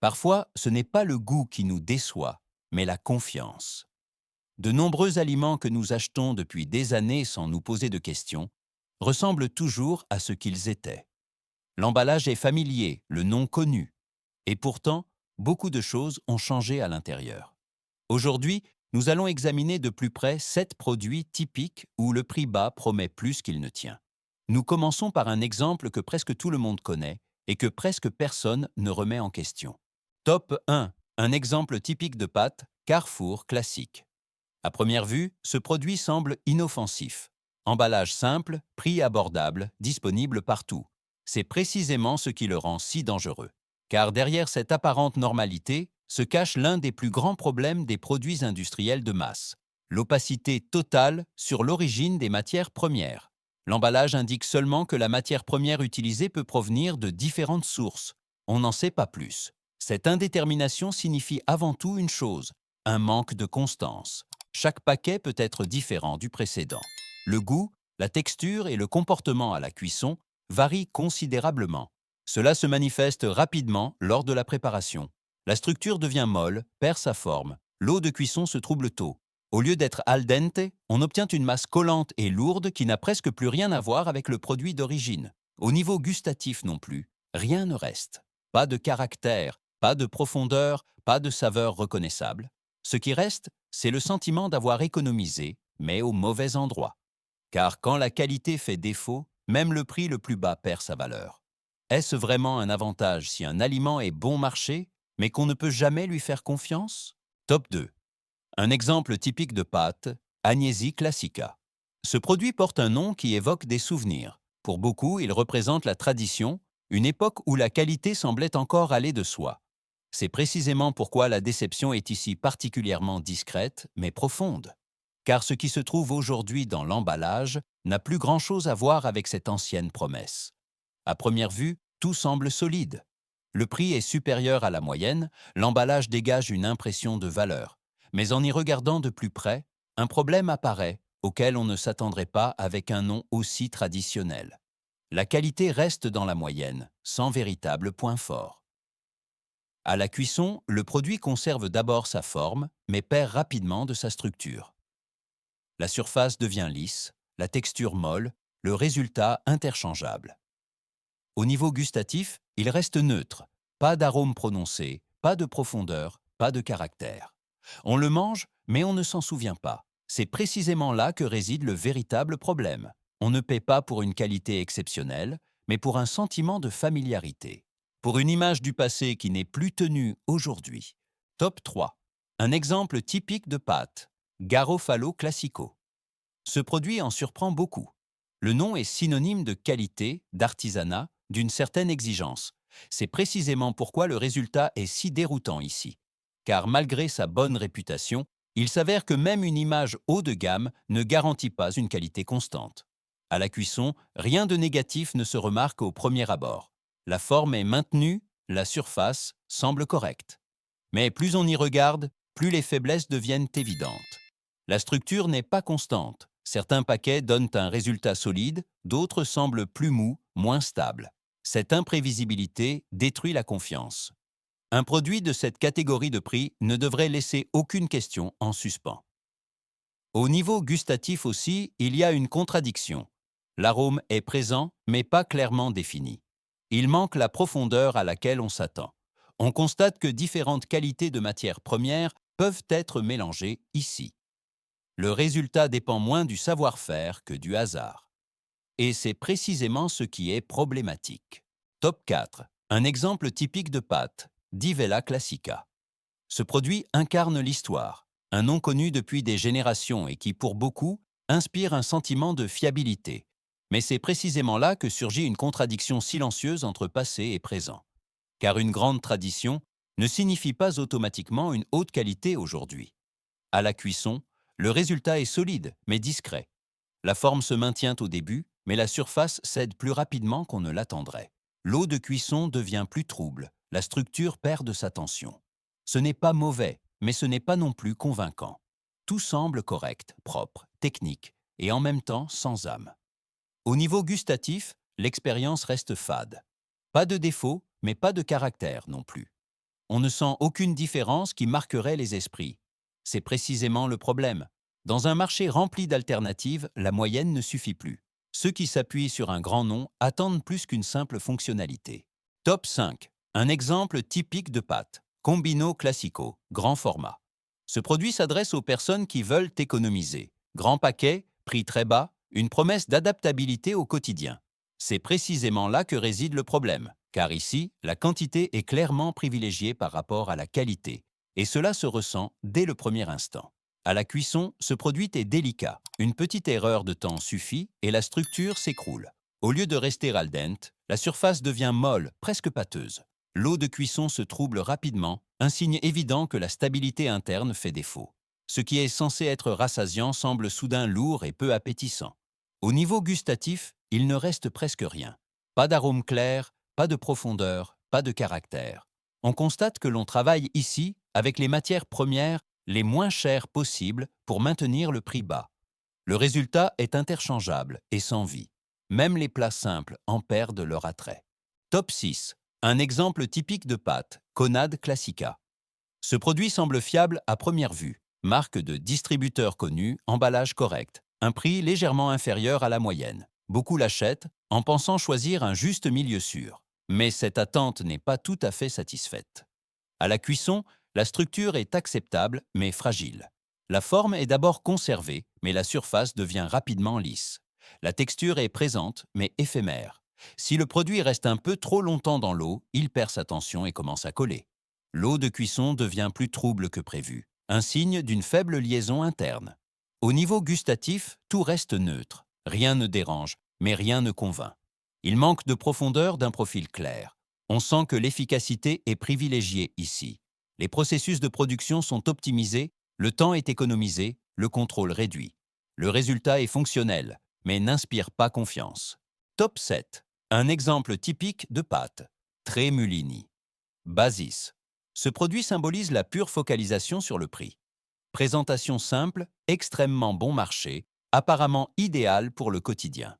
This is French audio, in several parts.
Parfois, ce n'est pas le goût qui nous déçoit, mais la confiance. De nombreux aliments que nous achetons depuis des années sans nous poser de questions ressemblent toujours à ce qu'ils étaient. L'emballage est familier, le nom connu. Et pourtant, beaucoup de choses ont changé à l'intérieur. Aujourd'hui, nous allons examiner de plus près 7 produits typiques où le prix bas promet plus qu'il ne tient. Nous commençons par un exemple que presque tout le monde connaît et que presque personne ne remet en question. Top 1. Un exemple typique de pâte, Carrefour classique. À première vue, ce produit semble inoffensif. Emballage simple, prix abordable, disponible partout. C'est précisément ce qui le rend si dangereux. Car derrière cette apparente normalité se cache l'un des plus grands problèmes des produits industriels de masse, l'opacité totale sur l'origine des matières premières. L'emballage indique seulement que la matière première utilisée peut provenir de différentes sources. On n'en sait pas plus. Cette indétermination signifie avant tout une chose, un manque de constance. Chaque paquet peut être différent du précédent. Le goût, la texture et le comportement à la cuisson varient considérablement. Cela se manifeste rapidement lors de la préparation. La structure devient molle, perd sa forme. L'eau de cuisson se trouble tôt. Au lieu d'être al dente, on obtient une masse collante et lourde qui n'a presque plus rien à voir avec le produit d'origine. Au niveau gustatif non plus, rien ne reste. Pas de caractère, pas de profondeur, pas de saveur reconnaissable. Ce qui reste, c'est le sentiment d'avoir économisé, mais au mauvais endroit. Car quand la qualité fait défaut, même le prix le plus bas perd sa valeur. Est-ce vraiment un avantage si un aliment est bon marché, mais qu'on ne peut jamais lui faire confiance? Top 2. Un exemple typique de pâte, Agnesi classica. Ce produit porte un nom qui évoque des souvenirs. Pour beaucoup, il représente la tradition, une époque où la qualité semblait encore aller de soi. C'est précisément pourquoi la déception est ici particulièrement discrète, mais profonde. Car ce qui se trouve aujourd'hui dans l'emballage n'a plus grand-chose à voir avec cette ancienne promesse. À première vue, tout semble solide. Le prix est supérieur à la moyenne, l'emballage dégage une impression de valeur. Mais en y regardant de plus près, un problème apparaît auquel on ne s'attendrait pas avec un nom aussi traditionnel. La qualité reste dans la moyenne, sans véritable point fort. À la cuisson, le produit conserve d'abord sa forme, mais perd rapidement de sa structure. La surface devient lisse, la texture molle, le résultat interchangeable. Au niveau gustatif, il reste neutre, pas d'arôme prononcé, pas de profondeur, pas de caractère. On le mange, mais on ne s'en souvient pas. C'est précisément là que réside le véritable problème. On ne paie pas pour une qualité exceptionnelle, mais pour un sentiment de familiarité. Pour une image du passé qui n'est plus tenue aujourd'hui. Top 3. Un exemple typique de pâte, Garofalo Classico. Ce produit en surprend beaucoup. Le nom est synonyme de qualité, d'artisanat, d'une certaine exigence. C'est précisément pourquoi le résultat est si déroutant ici. Car malgré sa bonne réputation, il s'avère que même une image haut de gamme ne garantit pas une qualité constante. À la cuisson, rien de négatif ne se remarque au premier abord. La forme est maintenue, la surface semble correcte. Mais plus on y regarde, plus les faiblesses deviennent évidentes. La structure n'est pas constante. Certains paquets donnent un résultat solide, d'autres semblent plus mous, moins stables. Cette imprévisibilité détruit la confiance. Un produit de cette catégorie de prix ne devrait laisser aucune question en suspens. Au niveau gustatif aussi, il y a une contradiction. L'arôme est présent, mais pas clairement défini. Il manque la profondeur à laquelle on s'attend. On constate que différentes qualités de matières premières peuvent être mélangées ici. Le résultat dépend moins du savoir-faire que du hasard. Et c'est précisément ce qui est problématique. Top 4. Un exemple typique de pâte, Divella Classica. Ce produit incarne l'histoire, un nom connu depuis des générations et qui, pour beaucoup, inspire un sentiment de fiabilité. Mais c'est précisément là que surgit une contradiction silencieuse entre passé et présent. Car une grande tradition ne signifie pas automatiquement une haute qualité aujourd'hui. À la cuisson, le résultat est solide, mais discret. La forme se maintient au début, mais la surface cède plus rapidement qu'on ne l'attendrait. L'eau de cuisson devient plus trouble, la structure perd de sa tension. Ce n'est pas mauvais, mais ce n'est pas non plus convaincant. Tout semble correct, propre, technique, et en même temps sans âme. Au niveau gustatif, l'expérience reste fade. Pas de défaut, mais pas de caractère non plus. on ne sent aucune différence qui marquerait les esprits. C'est précisément le problème. Dans un marché rempli d'alternatives, la moyenne ne suffit plus. Ceux qui s'appuient sur un grand nom attendent plus qu'une simple fonctionnalité. Top 5. Un exemple typique de pâte. Combino Classico, grand format. Ce produit s'adresse aux personnes qui veulent économiser. Grand paquet, prix très bas, une promesse d'adaptabilité au quotidien. C'est précisément là que réside le problème, car ici, la quantité est clairement privilégiée par rapport à la qualité, et cela se ressent dès le premier instant. À la cuisson, ce produit est délicat. Une petite erreur de temps suffit et la structure s'écroule. Au lieu de rester al dente, la surface devient molle, presque pâteuse. L'eau de cuisson se trouble rapidement, un signe évident que la stabilité interne fait défaut. Ce qui est censé être rassasiant semble soudain lourd et peu appétissant. Au niveau gustatif, il ne reste presque rien. Pas d'arôme clair, pas de profondeur, pas de caractère. On constate que l'on travaille ici avec les matières premières les moins chères possibles pour maintenir le prix bas. Le résultat est interchangeable et sans vie. Même les plats simples en perdent leur attrait. Top 6. Un exemple typique de pâte, Conad Classica. Ce produit semble fiable à première vue. Marque de distributeur connu, emballage correct, un prix légèrement inférieur à la moyenne. Beaucoup l'achètent en pensant choisir un juste milieu sûr. Mais cette attente n'est pas tout à fait satisfaite. À la cuisson, la structure est acceptable mais fragile. La forme est d'abord conservée, mais la surface devient rapidement lisse. La texture est présente mais éphémère. Si le produit reste un peu trop longtemps dans l'eau, il perd sa tension et commence à coller. L'eau de cuisson devient plus trouble que prévu, un signe d'une faible liaison interne. Au niveau gustatif, tout reste neutre. Rien ne dérange, mais rien ne convainc. Il manque de profondeur d'un profil clair. On sent que l'efficacité est privilégiée ici. Les processus de production sont optimisés, le temps est économisé, le contrôle réduit. Le résultat est fonctionnel, mais n'inspire pas confiance. Top 7. Un exemple typique de pâte. Tremulini. Basis. Ce produit symbolise la pure focalisation sur le prix. Présentation simple, extrêmement bon marché, apparemment idéal pour le quotidien.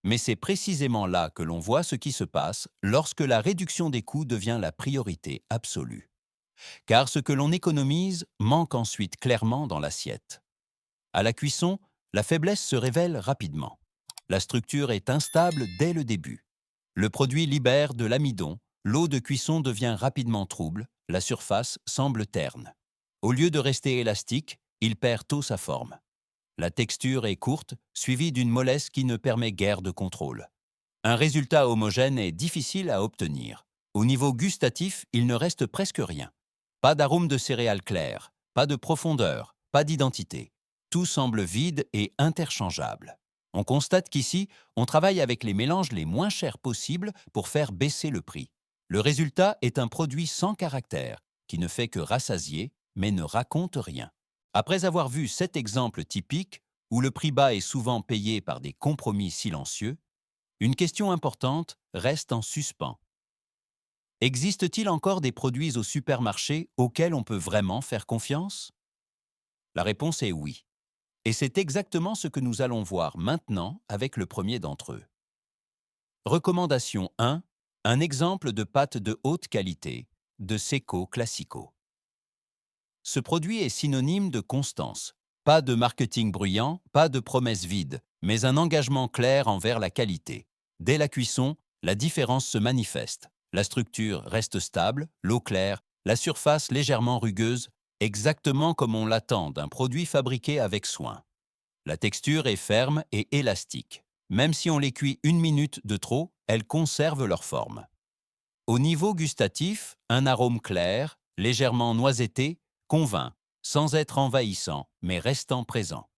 Mais c'est précisément là que l'on voit ce qui se passe lorsque la réduction des coûts devient la priorité absolue. Car ce que l'on économise manque ensuite clairement dans l'assiette. À la cuisson, la faiblesse se révèle rapidement. La structure est instable dès le début. Le produit libère de l'amidon, l'eau de cuisson devient rapidement trouble, la surface semble terne. Au lieu de rester élastique, il perd tôt sa forme. La texture est courte, suivie d'une mollesse qui ne permet guère de contrôle. Un résultat homogène est difficile à obtenir. Au niveau gustatif, il ne reste presque rien. Pas d'arôme de céréales claires, pas de profondeur, pas d'identité. Tout semble vide et interchangeable. On constate qu'ici, on travaille avec les mélanges les moins chers possibles pour faire baisser le prix. Le résultat est un produit sans caractère, qui ne fait que rassasier, mais ne raconte rien. Après avoir vu cet exemple typique, où le prix bas est souvent payé par des compromis silencieux, une question importante reste en suspens. Existe-t-il encore des produits au supermarché auxquels on peut vraiment faire confiance? La réponse est oui. Et c'est exactement ce que nous allons voir maintenant avec le premier d'entre eux. Recommandation 1. Un exemple de pâte de haute qualité, de Seco Classico. Ce produit est synonyme de constance. Pas de marketing bruyant, pas de promesses vides, mais un engagement clair envers la qualité. Dès la cuisson, la différence se manifeste. La structure reste stable, l'eau claire, la surface légèrement rugueuse, exactement comme on l'attend d'un produit fabriqué avec soin. La texture est ferme et élastique. Même si on les cuit 1 minute de trop, elles conservent leur forme. Au niveau gustatif, un arôme clair, légèrement noisetté, convainc, sans être envahissant, mais restant présent.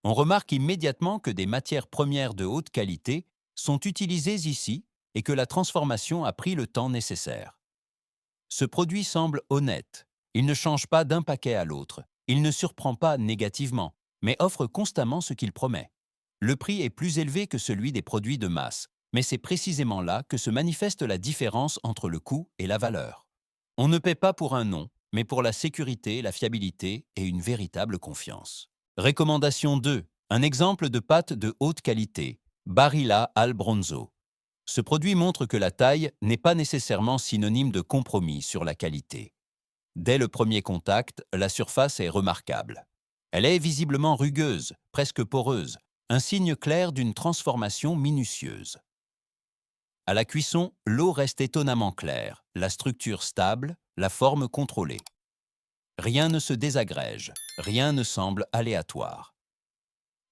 On remarque immédiatement que des matières premières de haute qualité sont utilisées ici et que la transformation a pris le temps nécessaire. Ce produit semble honnête. Il ne change pas d'un paquet à l'autre. Il ne surprend pas négativement, mais offre constamment ce qu'il promet. Le prix est plus élevé que celui des produits de masse, mais c'est précisément là que se manifeste la différence entre le coût et la valeur. On ne paie pas pour un nom, mais pour la sécurité, la fiabilité et une véritable confiance. Recommandation 2. Un exemple de pâte de haute qualité, Barilla al Bronzo. Ce produit montre que la taille n'est pas nécessairement synonyme de compromis sur la qualité. Dès le premier contact, la surface est remarquable. Elle est visiblement rugueuse, presque poreuse, un signe clair d'une transformation minutieuse. À la cuisson, l'eau reste étonnamment claire, la structure stable, la forme contrôlée. Rien ne se désagrège, rien ne semble aléatoire.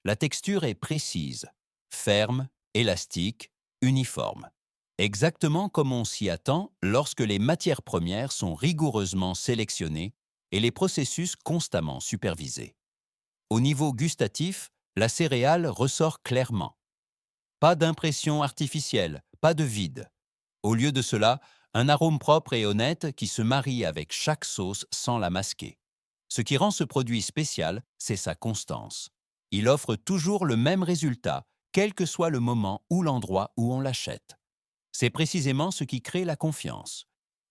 La texture est précise, ferme, élastique, uniforme. Exactement comme on s'y attend lorsque les matières premières sont rigoureusement sélectionnées et les processus constamment supervisés. Au niveau gustatif, la céréale ressort clairement. Pas d'impression artificielle, pas de vide. Au lieu de cela, un arôme propre et honnête qui se marie avec chaque sauce sans la masquer. Ce qui rend ce produit spécial, c'est sa constance. Il offre toujours le même résultat, quel que soit le moment ou l'endroit où on l'achète. C'est précisément ce qui crée la confiance.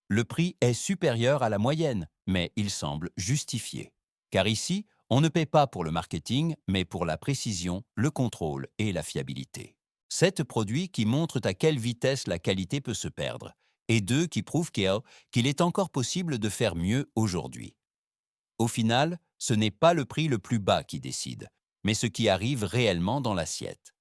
Le prix est supérieur à la moyenne, mais il semble justifié. Car ici, on ne paie pas pour le marketing, mais pour la précision, le contrôle et la fiabilité. 7 produits qui montrent à quelle vitesse la qualité peut se perdre, et 2 qui prouvent qu'il est encore possible de faire mieux aujourd'hui. Au final, ce n'est pas le prix le plus bas qui décide, mais ce qui arrive réellement dans l'assiette.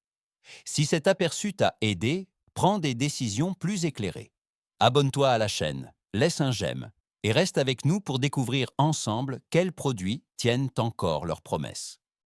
Si cet aperçu t'a aidé, prends des décisions plus éclairées. Abonne-toi à la chaîne, laisse un j'aime et reste avec nous pour découvrir ensemble quels produits tiennent encore leurs promesses.